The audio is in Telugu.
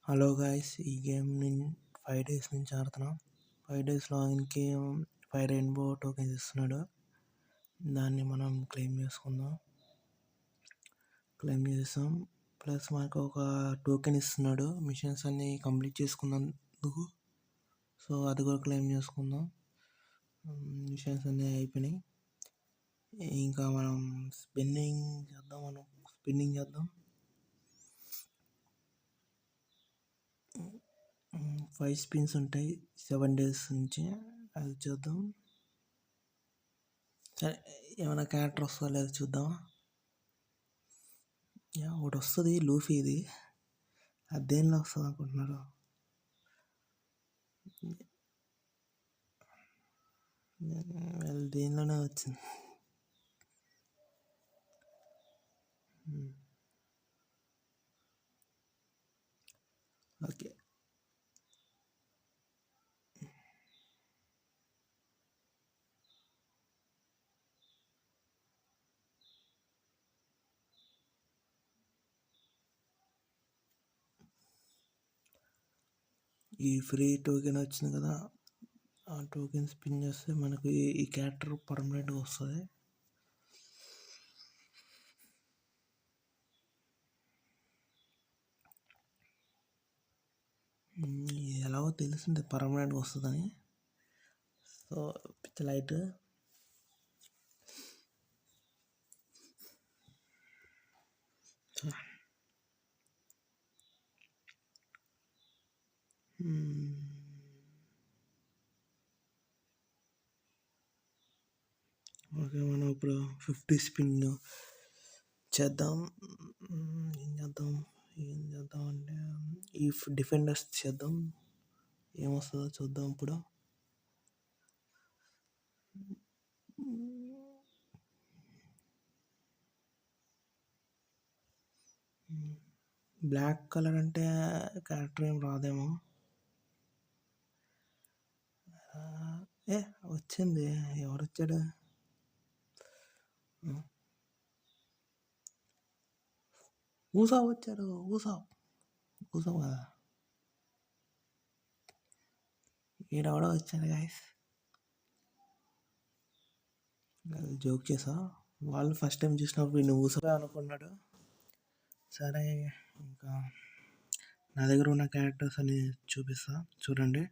హలో గాయ్స్, ఈ గేమ్ నేను 5 days నుంచి ఆడుతున్నా. 5 days లాగిన్కి 5 రెయిన్బో టోకెన్స్ ఇస్తున్నాడు. దాన్ని మనం క్లెయిమ్ చేస్తాం. ప్లస్ మనకు ఒక టోకెన్ ఇస్తున్నాడు మిషన్స్ అన్ని కంప్లీట్ చేసుకున్నందుకు. సో అది కూడా క్లెయిమ్ చేసుకుందాం. మిషన్స్ అన్నీ అయిపోయినాయి. ఇంకా మనం స్పిన్నింగ్ చేద్దాం. 5 స్పిన్స్ ఉంటాయి 7 days నుంచి. అది చూద్దాం. సరే, ఏమైనా క్యారెక్టర్ వస్తుందో లేదో చూద్దాం. ఒకటి వస్తుంది, లూఫీది. అది దేనిలో వస్తుంది అనుకుంటున్నారు? దేనిలోనే వచ్చింది. ఓకే, ఈ ఫ్రీ టోకెన్ వచ్చింది కదా, ఆ టోకెన్ స్పిన్ చేస్తే మనకు ఈ క్యారెక్టర్ పర్మనెంట్గా వస్తుంది. ఎలాగో తెలిసింది పర్మనెంట్గా వస్తుందని. సో పిచ్ లైట్ ఓకే, మనం ఇప్పుడు 50 స్పిన్ చేద్దాం. ఏం చేద్దాం అంటే ఈ డిఫెండర్స్ చేద్దాం. ఏమొస్తుందో చూద్దాం. ఇప్పుడు బ్లాక్ కలర్ అంటే క్యారెక్టర్ ఏం రాదేమో. వచ్చింది. ఎవరు వచ్చాడు? ఊసావ్ వచ్చాడు. ఊసావ్ కదా, ఈడెవడో వచ్చాడు గాయస్. జోక్ చేసా. వాళ్ళు ఫస్ట్ టైం చూసినప్పుడు నేను ఊసవే అనుకున్నాడు. సరే, ఇంకా నా దగ్గర ఉన్న క్యారెక్టర్స్ అని చూపిస్తా చూడండి.